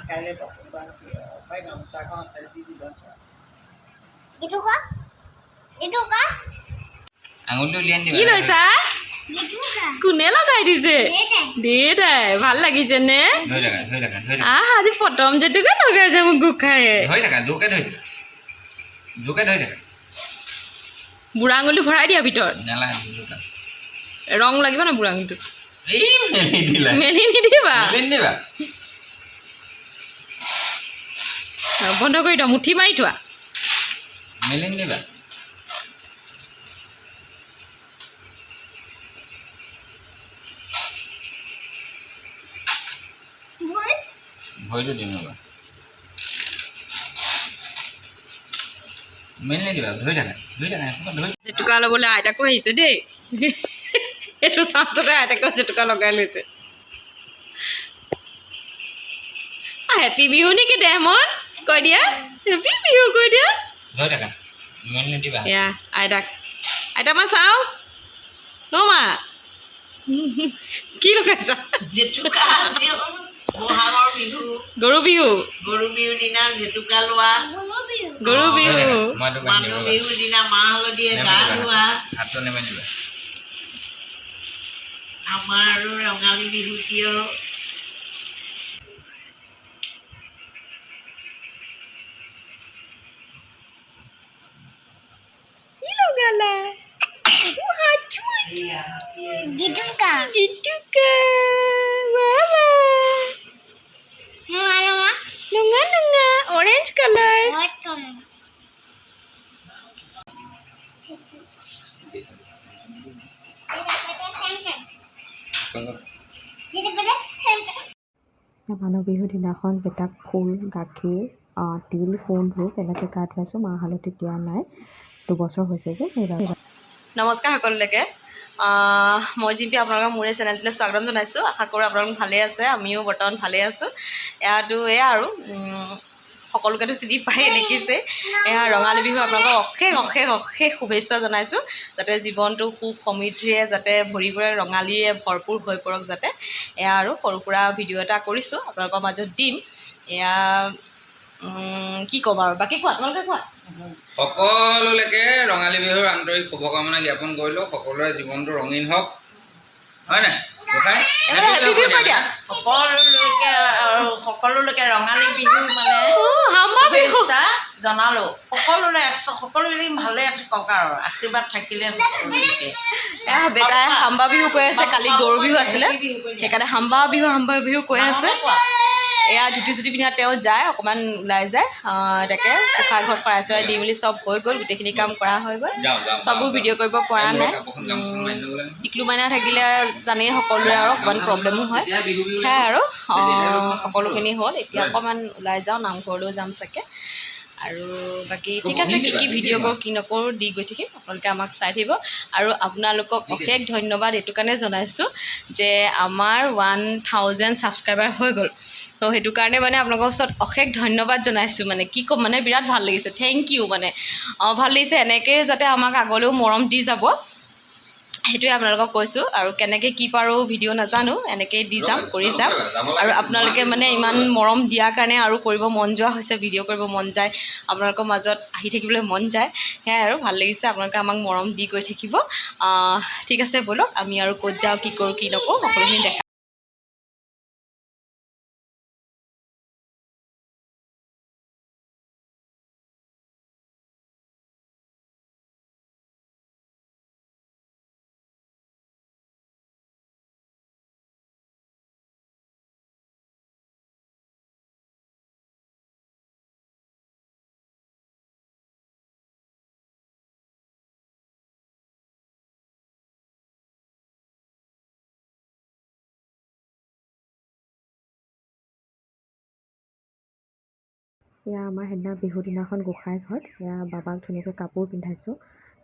কাইলৈ পাই গামোচাখন আছে দি দিবা আঙুলটো উলিয়াই দিবা কি লৈছা কোনে লগাই দিছে দেউতাই ভাল লাগিছে নে ধৰি থাকা আহ আজি প্ৰথম জেতুকা লগাইছে মোক গোখাই ধৰি থাকা জোকে ধৰি থাকা বুঢ়া আঙুলি ভৰাই দিয়া ভিতৰত নালাগে জোকা ৰং লাগিব না বুঢ়া আঙুলিটো এই মেলি দিলা মেলি নিদিবা বন্ধ কৰি থোৱা মুঠি মাৰি থোৱা মেলি দিবা ভৰিটো দিম ৰ'বা মেলি দিবা ধৰি থাকা জেতুকা ল'বলৈ আইতাকো আহিছে দেই এইটো চাওঁতে আইতাকো জেতুকা লগাই লৈছে হেপী বিহু নেকি দেহমন কৈ দিয়া হেপী বিহু কৈ দিয়া ধৰি থাকা মেলি দিবা এয়া আইতা মা চাওঁ ন মা কি লগাইছা জেতুকা বহাগৰ বিহু গৰু বিহু দিনা জেতুকা লোৱা গৰু বিহু মানুহ বিহুৰ দিনা মাহ হালধিৰে গা ধোৱা হাতটো নেমেলিবা আমাৰ আৰু ৰঙালী বিহু কিয় কি লগালা Jituka. Baba. Nunga orange color. White color. মানুহ বিহুৰ দিনাখন বেটাক ফুল গাখীৰ তিল সেন্দুৰ এনেকৈ গা ধুৱাইছোঁ মাহ হালধি দিয়া নাই 2 বছৰ হৈছে যে সেইবাৰ নমস্কাৰ সকলোলৈকে মই জিম্পি আপোনালোকক মোৰ এই চেনেলটোলৈ স্বাগতম জনাইছোঁ আশা কৰোঁ আপোনালোক ভালেই আছে আমিও বৰ্তমান ভালেই আছোঁ এয়াতো এয়া আৰু সকলোকেতো চিনি পায়ে দেখিছে এয়া ৰঙালী বিহু আপোনালোকক অশেষ শুভেচ্ছা জনাইছোঁ যাতে জীৱনটো সুখ সমৃদ্ধিৰে যাতে ভৰি ভৰে ৰঙালীৰে ভৰপূৰ হৈ পৰক যাতে এয়া আৰু সৰু সুৰা ভিডিঅ' এটা কৰিছোঁ আপোনালোকৰ মাজত দিম এয়া কি ক'ম আৰু বাকী কোৱা তোমালোকে কোৱা সকলোলৈকে ৰঙালী বিহুৰ আন্তৰিক শুভকামনা জ্ঞাপন কৰিলোঁ সকলোৰে জীৱনটো ৰঙীন হওক হয় নাই সকলোলৈকে ৰঙালী বিহু মানে শুভেচ্ছা জনালোঁ সকলোৰে ভালে থাকক আৰু আশীৰ্বাদ থাকিলে বেটাই হাম্বা বিহু কৈ আছে কালি গৰু বিহু আছিলে সেইকাৰণে হাম্বা বিহু কৈ আছে এয়া ধুতি চুটি পিন্ধা তেওঁ যায় অকণমান ওলাই যায় তাকে গোঁসাই ঘৰত শৰাই চৰাই দি মেলি চব হৈ গ'ল গোটেইখিনি কাম কৰা হৈ গ'ল চববোৰ ভিডিঅ' কৰিব পৰা নাই টিকলু মাইনা থাকিলে জানেই সকলোৰে আৰু অকণমান প্ৰব্লেমো হয় সেয়াই আৰু সকলোখিনি হ'ল এতিয়া অকণমান ওলাই যাওঁ নামঘৰলৈও যাম চাগে আৰু বাকী ঠিক আছে কি ভিডিঅ' কৰোঁ কি নকৰোঁ দি গৈ থাকিম আপোনালোকে আমাক চাই থাকিব আৰু আপোনালোকক অশেষ ধন্যবাদ এইটো কাৰণে জনাইছোঁ যে আমাৰ 1000 ছাবস্ক্ৰাইবাৰ হৈ গ'ল তো সেইটো কাৰণে মানে আপোনালোকৰ ওচৰত অশেষ ধন্যবাদ জনাইছোঁ মানে কি ক'ম মানে বিৰাট ভাল লাগিছে থেংক ইউ মানে ভাল লাগিছে এনেকৈ যাতে আমাক আগলৈও মৰম দি যাব সেইটোৱে আপোনালোকক কৈছোঁ আৰু কেনেকৈ কি পাৰোঁ ভিডিঅ' নাজানো এনেকৈ দি যাম কৰি যাম আৰু আপোনালোকে মানে ইমান মৰম দিয়াৰ কাৰণে আৰু কৰিব মন যোৱা হৈছে ভিডিঅ' কৰিব মন যায় আপোনালোকৰ মাজত আহি থাকিবলৈ মন যায় সেয়াই আৰু ভাল লাগিছে আপোনালোকে আমাক মৰম দি গৈ থাকিব ঠিক আছে ব'লক আমি আৰু ক'ত যাওঁ কি কৰোঁ কি নকৰোঁ সকলোখিনি দেখা এয়া আমাৰ সেইদিনা বিহুৰ দিনাখন গোঁসাই ঘৰত এয়া বাবাক ধুনীয়াকৈ কাপোৰ পিন্ধাইছোঁ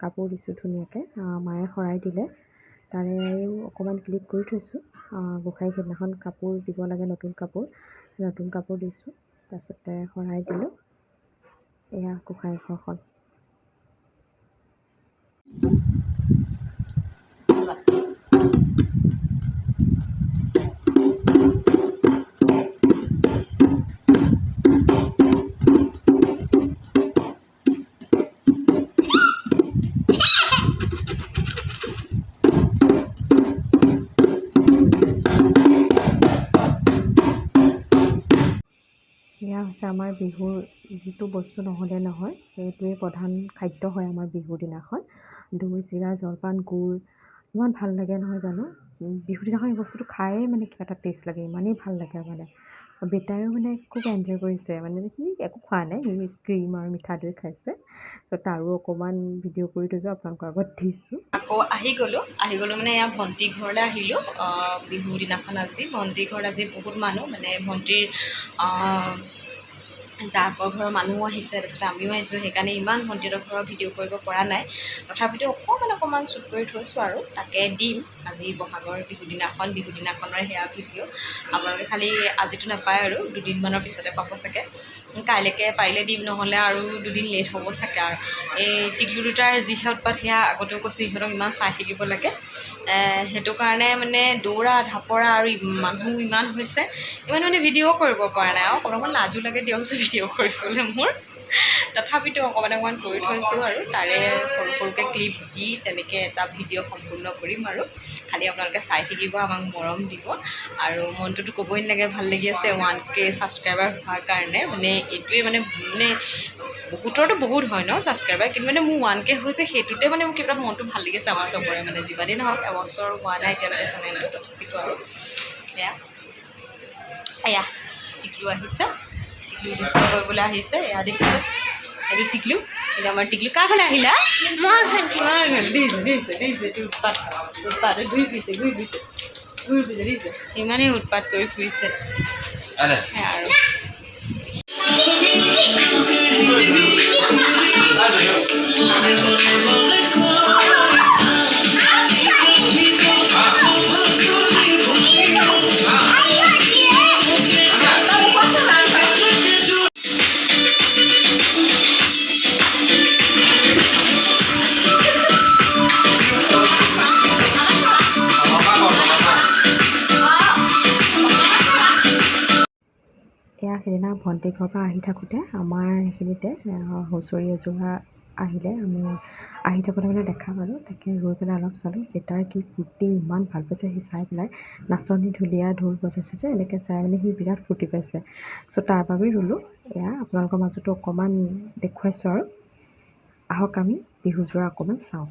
কাপোৰ দিছোঁ ধুনীয়াকৈ মায়ে শৰাই দিলে তাৰে আৰু অকণমান ক্লিপ কৰি থৈছোঁ গোঁসাইক সেইদিনাখন কাপোৰ দিব লাগে নতুন কাপোৰ দিছোঁ তাৰপিছতে শৰাই দিলোঁ এয়া গোঁসাই ঘৰখন হৈছে আমাৰ বিহুৰ যিটো বস্তু নহ'লে নহয় সেইটোৱে প্ৰধান খাদ্য হয় আমাৰ বিহুৰ দিনাখন। দৈ চিৰা জলপান গুড় ইমান ভাল লাগে নহয় জানো। বিহুৰ দিনাখন এই বস্তুটো খায়ে মানে কিবা এটা টেষ্ট লাগে, ইমানেই ভাল লাগে মানে। বেটাইও মানে খুব এনজয় কৰিছে, মানে সি একো খোৱা নাই, সি ক্ৰীম আৰু মিঠা দৈ খাইছে। ত' তাৰো অকণমান ভিডিঅ' কৰি থৈছোঁ, আপোনালোকৰ আগত দিছোঁ। আকৌ আহি গ'লোঁ মানে এয়া ভণ্টি ঘৰলৈ আহিলোঁ বিহুৰ দিনাখন। আজি ভণ্টি ঘৰত আজি বহুত মানুহ, মানে ভণ্টিৰ জাকৰ ঘৰৰ মানুহো আহিছে, তাৰপিছত আমিও আহিছোঁ। সেইকাৰণে ইমান ভণ্টিহঁতৰ ঘৰৰ ভিডিঅ' কৰিব পৰা নাই, তথাপিতো অকণমান শ্বুট কৰি থৈছোঁ আৰু তাকে দিম আজি বহাগৰ বিহুৰ দিনাখনৰ সেয়া ভিডিঅ'। আপোনালোকে খালি আজিতো নাপায় আৰু দুদিনমানৰ পিছতে পাব চাগে। কাইলৈকে পাৰিলে দিম, নহ'লে আৰু দুদিন লেট হ'ব চাগে। আৰু এই টিকলু দুটাৰ যিহে উৎপাত, সেয়া আগতেও কৈছোঁ, সিহঁতক ইমান চাই থাকিব লাগে। সেইটো কাৰণে মানে দৌৰা ঢাপৰা আৰু মানুহ ইমান হৈছে, ইমান মানে ভিডিঅ'ও কৰিব পৰা নাই। আৰু অকণমান লাজো লাগে দিয়কচোন ভিডিঅ' কৰিবলৈ মোৰ, তথাপিতো অকণমান কৰি থৈছোঁ আৰু তাৰে সৰুকৈ ক্লিপ দি তেনেকৈ এটা ভিডিঅ' সম্পূৰ্ণ কৰিম। আৰু খালি আপোনালোকে চাই থাকিব, আমাক মৰম দিব। আৰু মনটোতো ক'বই নালাগে, ভাল লাগি আছে 1K ছাবস্ক্ৰাইবাৰ হোৱাৰ কাৰণে। মানে এইটোৱে মানে বহুতৰতো বহুত হয় ন ছাবস্ক্ৰাইবাৰ, কিন্তু মানে মোৰ 1K হৈছে, সেইটোতে মানে মোৰ কিবা মনটো ভাল লাগিছে আমাৰ চবৰে। মানে যিমানেই নহওক এবছৰ হোৱা নাই এতিয়ালৈকে চেনেলটো, তথাপিতো আৰু এয়া টিকলু আহিছে, টিকলু যুঁজ কৰিবলৈ আহিছে। এয়া দেখিছে, এইটো টিকলু, এইটো আমাৰ টিকলু। কাৰ ঘৰলৈ আহিলা? দিছে উৎপাত ঘূৰি ফুৰিছে দিছে, ইমানেই উৎপাত কৰি ফুৰিছে সেয়া আৰু। এয়া সেইদিনা ভণ্টি ঘৰৰ পৰা আহি থাকোঁতে আমাৰ সেইখিনিতে হুঁচৰি এযোৰা আহিলে, আমি আহি থাকোঁতে মানে দেখা পালোঁ। তাকে ৰৈ পেলাই অলপ চালোঁ, বেটাৰ কি ফূৰ্তি, ইমান ভাল পাইছে সি চাই পেলাই। নাচনী ঢুলীয়া ঢোল বজাইছে যে, এনেকৈ চাই মানে সি বিৰাট ফূৰ্তি পাইছে। চ' তাৰ বাবেই ৰ'লোঁ। এয়া আপোনালোকৰ মাজতো অকণমান দেখুৱাইছোঁ আৰু। আহক আমি বিহুযোৰা অকণমান চাওঁ।